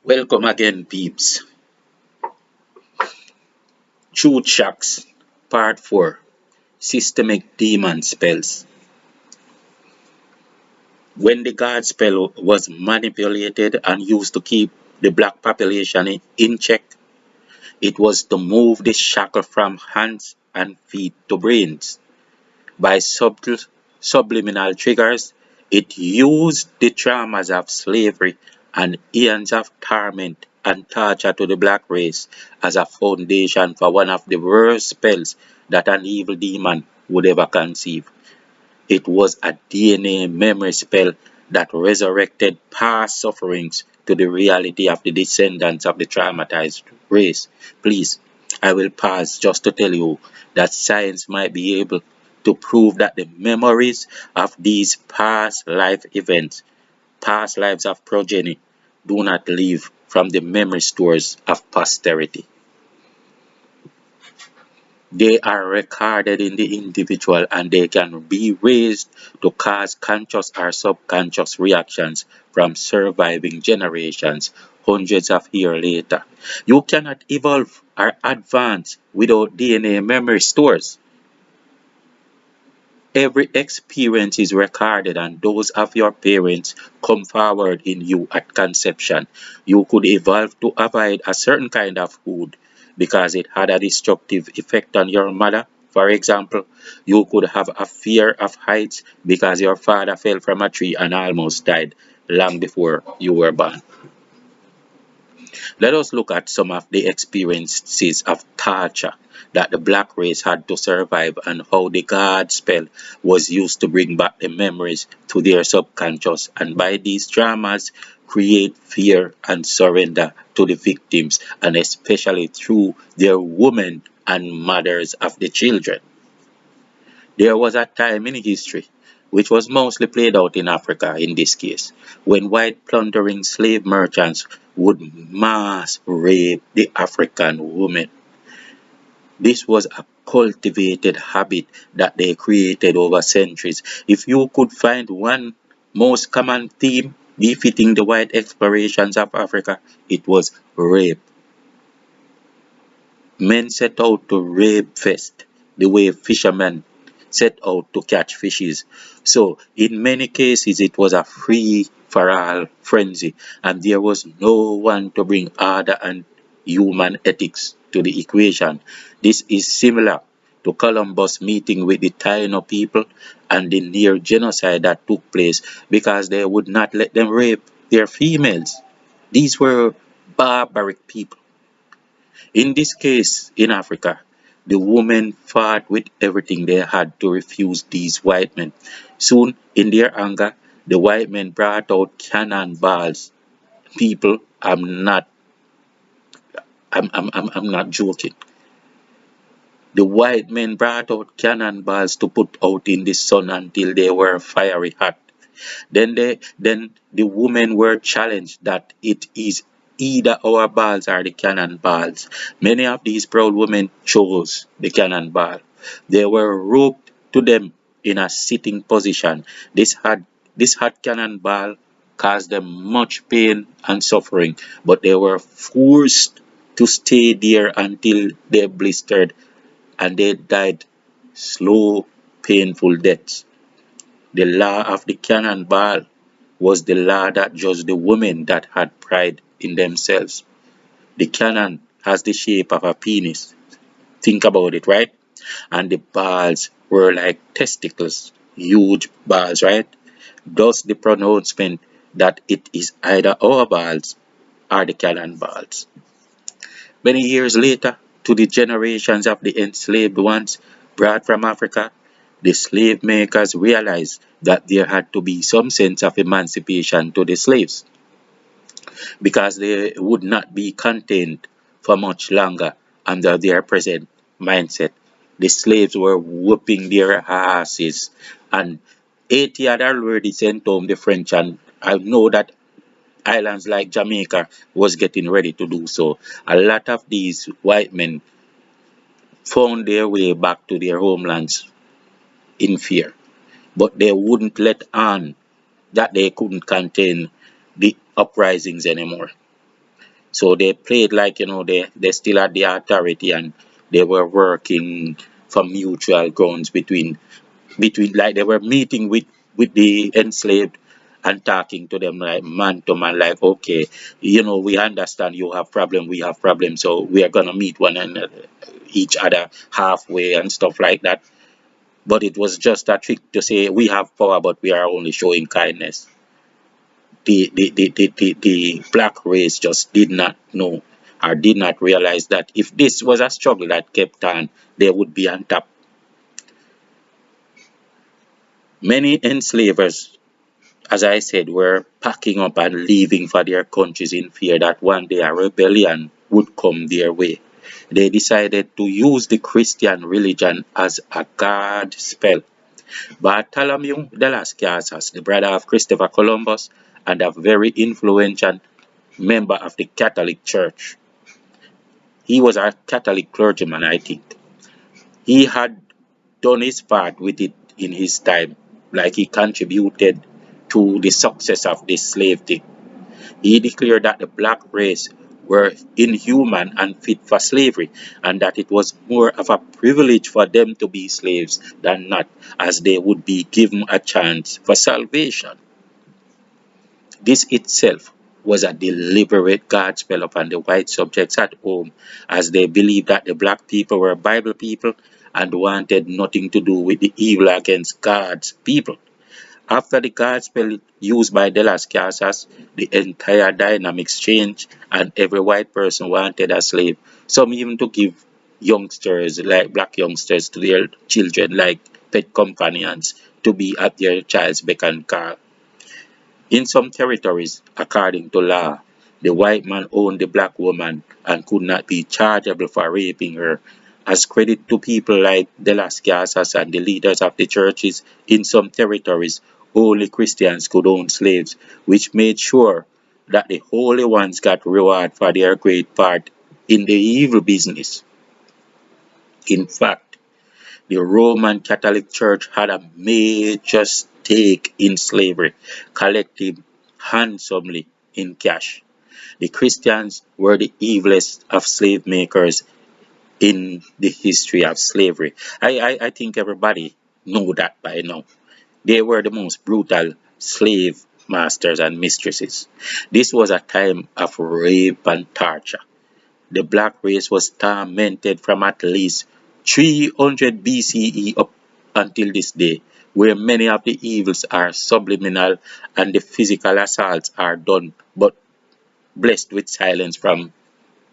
Welcome again, peeps. Truth Shocks, Part 4, Systemic Demon Spells. When the God spell was manipulated and used to keep the black population in check, it was to move the shackle from hands and feet to brains. By subtle subliminal triggers, it used the traumas of slavery and eons of torment and torture to the black race as a foundation for one of the worst spells that an evil demon would ever conceive. It was a DNA memory spell that resurrected past sufferings to the reality of the descendants of the traumatized race. Please, I will pause just to tell you that science might be able to prove that the memories of these past life events, past lives of progeny, do not live from the memory stores of posterity. They are recorded in the individual and they can be raised to cause conscious or subconscious reactions from surviving generations hundreds of years later. You cannot evolve or advance without DNA memory stores. Every experience is recorded and those of your parents come forward in you at conception. You could evolve to avoid a certain kind of food because it had a destructive effect on your mother. For example, you could have a fear of heights because your father fell from a tree and almost died long before you were born. Let us look at some of the experiences of torture that the black race had to survive and how the God spell was used to bring back the memories to their subconscious and by these dramas create fear and surrender to the victims and especially through their women and mothers of the children. There was a time in history, which was mostly played out in Africa in this case, when white plundering slave merchants would mass rape the African women. This was a cultivated habit that they created over centuries. If you could find one most common theme befitting the white explorations of Africa, it was rape. Men set out to rape first, the way fishermen set out to catch fishes. So, in many cases, it was a free for all frenzy, and there was no one to bring order and human ethics to the equation. This is similar to Columbus meeting with the Taino people and the near genocide that took place because they would not let them rape their females. These were barbaric people. In this case, in Africa, the women fought with everything they had to refuse these white men. Soon, in their anger, the white men brought out cannonballs. People, I'm not joking. The white men brought out cannonballs to put out in the sun until they were fiery hot. Then the women were challenged that it is either our balls or the cannonballs. Many of these proud women chose the cannonball. They were roped to them in a sitting position. This hot cannonball caused them much pain and suffering, but they were forced to stay there until they blistered and they died slow, painful deaths. The law of the cannonball was the law that judged the women that had pride in themselves. The cannon has the shape of a penis. Think about it, right? And the balls were like testicles, huge balls, right? Thus the pronouncement that it is either our balls or the cannonballs. Many years later, to the generations of the enslaved ones brought from Africa, the slave makers realized that there had to be some sense of emancipation to the slaves because they would not be contained for much longer under their present mindset. The slaves were whooping their asses, and Haiti had already sent home the French, and I know that islands like Jamaica was getting ready to do so. A lot of these white men found their way back to their homelands in fear, but they wouldn't let on that they couldn't contain the uprisings anymore. So they played like, they still had the authority, and they were working for mutual grounds between like they were meeting with the enslaved and talking to them like man to man, like, okay, we understand you have problem, we have problem, so we are gonna meet one another, each other halfway and stuff like that. But it was just a trick to say we have power, but we are only showing kindness. The black race just did not know or did not realize that if this was a struggle that kept on, they would be on top. Many enslavers, as I said, were packing up and leaving for their countries in fear that one day a rebellion would come their way. They decided to use the Christian religion as a guard spell. Bartholomew de las Casas, the brother of Christopher Columbus and a very influential member of the Catholic Church. He was a Catholic clergyman, I think. He had done his part with it in his time, like he contributed to the success of this slave thing. He declared that the black race were inhuman and fit for slavery, and that it was more of a privilege for them to be slaves than not, as they would be given a chance for salvation. This itself was a deliberate God spell upon the white subjects at home, as they believed that the black people were Bible people and wanted nothing to do with the evil against God's people. After the God spell used by De Las Casas, the entire dynamics changed and every white person wanted a slave. Some even to give youngsters, like black youngsters, to their children like pet companions to be at their child's beck and call. In some territories, according to law, the white man owned the black woman and could not be chargeable for raping her. As credit to people like De Las Casas and the leaders of the churches, in some territories, only Christians could own slaves, which made sure that the holy ones got reward for their great part in the evil business. In fact, the Roman Catholic Church had a major stake in slavery, collecting handsomely in cash. The Christians were the evilest of slave makers in the history of slavery. I think everybody know that by now. They were the most brutal slave masters and mistresses. This was a time of rape and torture. The black race was tormented from at least 300 BCE up until this day, where many of the evils are subliminal and the physical assaults are done but blessed with silence from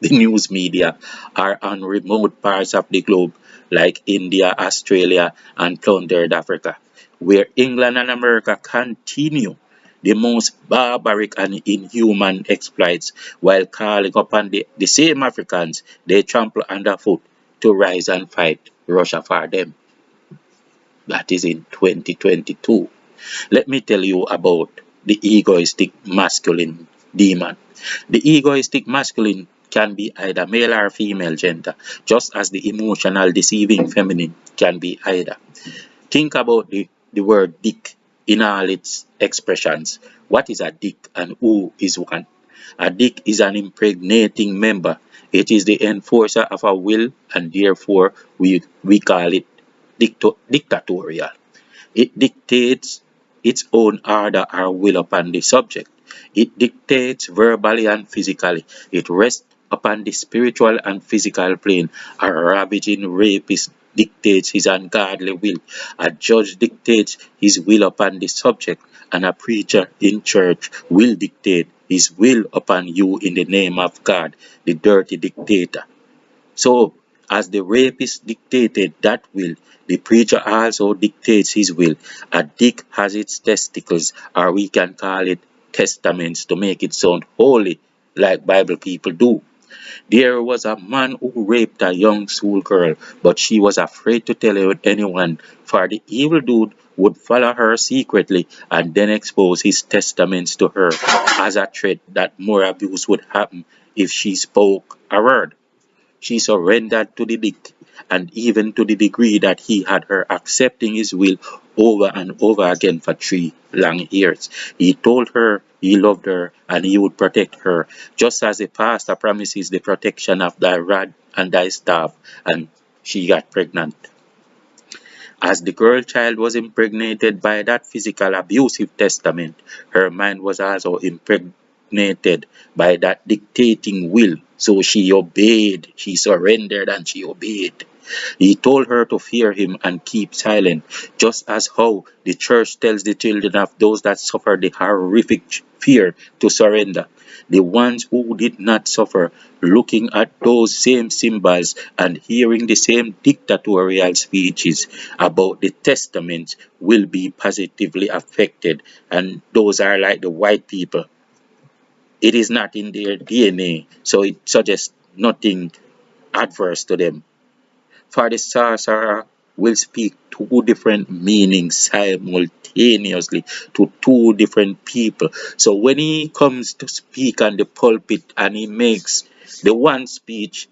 the news media, are on remote parts of the globe like India, Australia, and plundered Africa, where England and America continue the most barbaric and inhuman exploits while calling upon the same Africans they trample underfoot to rise and fight Russia for them. That is in 2022. Let me tell you about the egoistic masculine demon. The egoistic masculine can be either male or female gender, just as the emotional deceiving feminine can be either. Think about the word dick in all its expressions. What is a dick and who is one? A dick is an impregnating member. It is the enforcer of a will, and therefore we call it dictatorial. It dictates its own order or will upon the subject. It dictates verbally and physically. It rests upon the spiritual and physical plane. A ravaging rapist dictates his ungodly will. A judge dictates his will upon the subject. And a preacher in church will dictate his will upon you in the name of God, the dirty dictator. So, as the rapist dictated that will, the preacher also dictates his will. A dick has its testicles, or we can call it testaments to make it sound holy, like Bible people do. There was a man who raped a young schoolgirl, but she was afraid to tell anyone, for the evil dude would follow her secretly and then expose his testaments to her as a threat that more abuse would happen if she spoke a word. She surrendered to the dick, and even to the degree that he had her accepting his will over and over again for 3 long years. He told her he loved her and he would protect her, just as the pastor promises the protection of thy rod and thy staff, and she got pregnant. As the girl child was impregnated by that physical abusive testament, her mind was also impregnated by that dictating will. So she obeyed, she surrendered, and she obeyed. He told her to fear him and keep silent, just as how the church tells the children of those that suffer the horrific fear to surrender. The ones who did not suffer, looking at those same symbols and hearing the same dictatorial speeches about the testament will be positively affected. And those are like the white people. It is not in their DNA, so it suggests nothing adverse to them. For the sorcerer will speak two different meanings simultaneously to two different people. So when he comes to speak on the pulpit and he makes the one speech,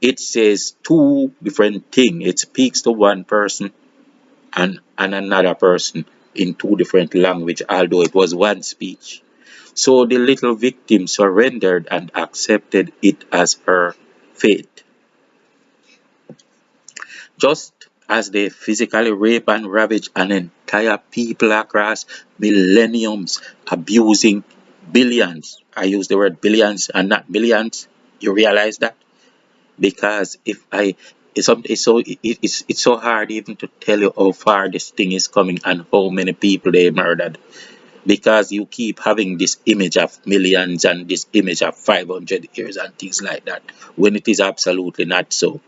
it says two different things. It speaks to one person and another person in two different language, although it was one speech. So the little victim surrendered and accepted it as her fate. Just as they physically rape and ravage an entire people across millenniums, abusing billions. I use the word billions and not millions. You realize that? Because if I it's so hard even to tell you how far this thing is coming and how many people they murdered, because you keep having this image of millions and this image of 500 years and things like that, when it is absolutely not so.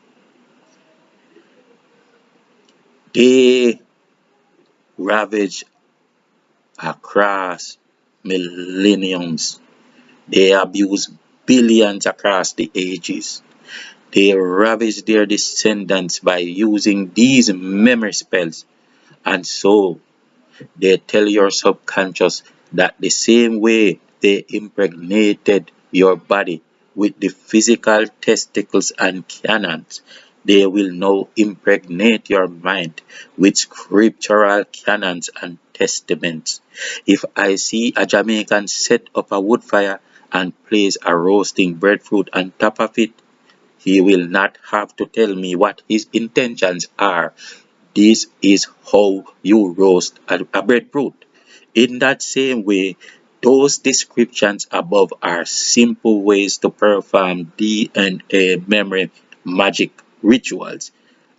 They ravage across millenniums. They abuse billions across the ages. They ravage their descendants by using these memory spells. And so they tell your subconscious that the same way they impregnated your body with the physical testicles and canons, they will now impregnate your mind with scriptural canons and testaments. If I see a Jamaican set up a wood fire and place a roasting breadfruit on top of it, he will not have to tell me what his intentions are. This is how you roast a breadfruit. In that same way, those descriptions above are simple ways to perform DNA memory magic rituals.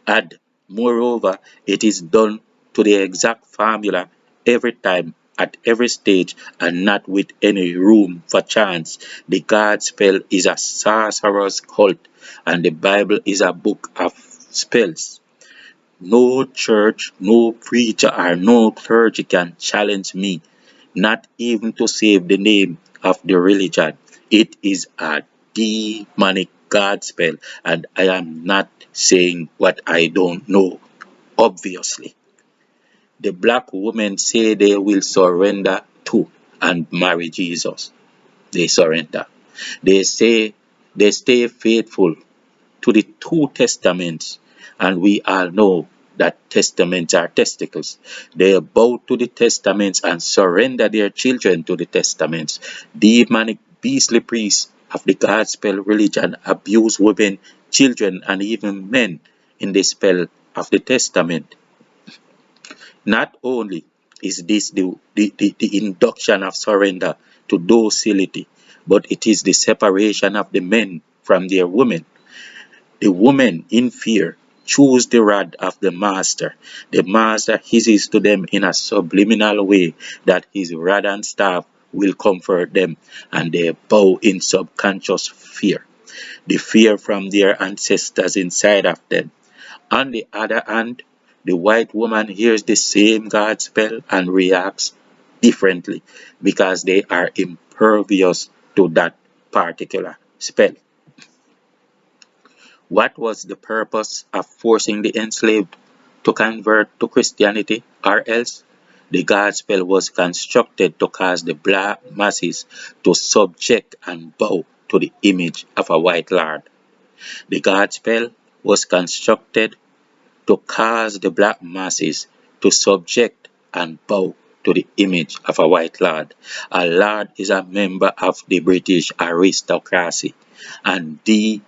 And moreover, it is done to the exact formula every time, at every stage, and not with any room for chance. The God spell is a sorcerer's cult, and the Bible is a book of spells. No church, no preacher, or no clergy can challenge me, not even to save the name of the religion. It is a demonic God spell, and I am not saying what I don't know, obviously. The black women say they will surrender to and marry Jesus. They surrender. They say they stay faithful to the two testaments, and we all know that testaments are testicles. They bow to the testaments and surrender their children to the testaments. Demonic beastly priests of the gospel religion abuse women, children, and even men in the spell of the testament. Not only is this the induction of surrender to docility, but it is the separation of the men from their women. The women, in fear, choose the rod of the master. The master hisses to them in a subliminal way that his rod and staff will comfort them, and they bow in subconscious fear, the fear from their ancestors inside of them. On the other hand, the white woman hears the same God spell and reacts differently because they are impervious to that particular spell. What was the purpose of forcing the enslaved to convert to Christianity, or else? The gospel was constructed to cause the black masses to subject and bow to the image of a white lord. The gospel was constructed to cause the black masses to subject and bow to the image of a white lord. A lord is a member of the British aristocracy, and the,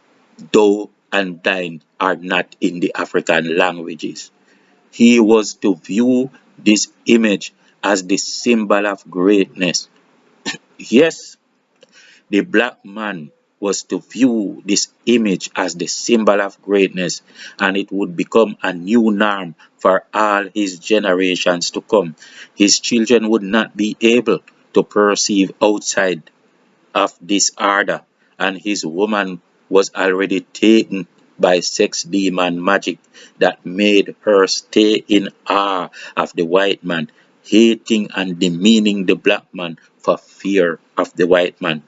though, and thine are not in the African languages. He was to view this image as the symbol of greatness. Yes, the black man was to view this image as the symbol of greatness, and it would become a new norm for all his generations to come. His children would not be able to perceive outside of this order, and his woman was already taken by sex demon magic that made her stay in awe of the white man, hating and demeaning the black man for fear of the white man.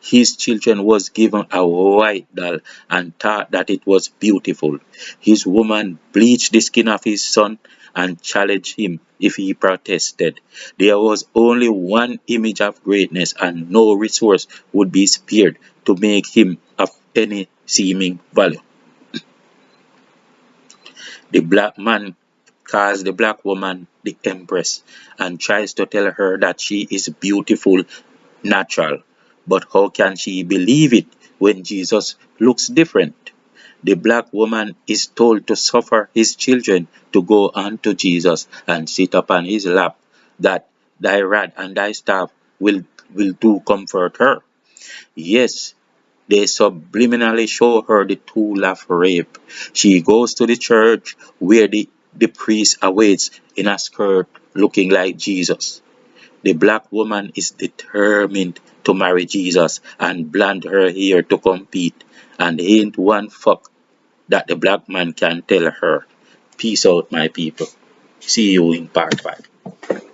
His children was given a white doll and thought that it was beautiful. His woman bleached the skin of his son and challenged him if he protested. There was only one image of greatness, and no resource would be spared to make him of any seeming value. The black man calls the black woman the empress and tries to tell her that she is beautiful, natural. But how can she believe it when Jesus looks different? The black woman is told to suffer his children to go unto Jesus and sit upon his lap, that thy rod and thy staff will do comfort her. Yes, they subliminally show her the tool of rape. She goes to the church where the priest awaits in a skirt looking like Jesus. The black woman is determined to marry Jesus and blonde her hair to compete, and ain't one fuck that the black man can tell her. Peace out, my people. See you in part 5.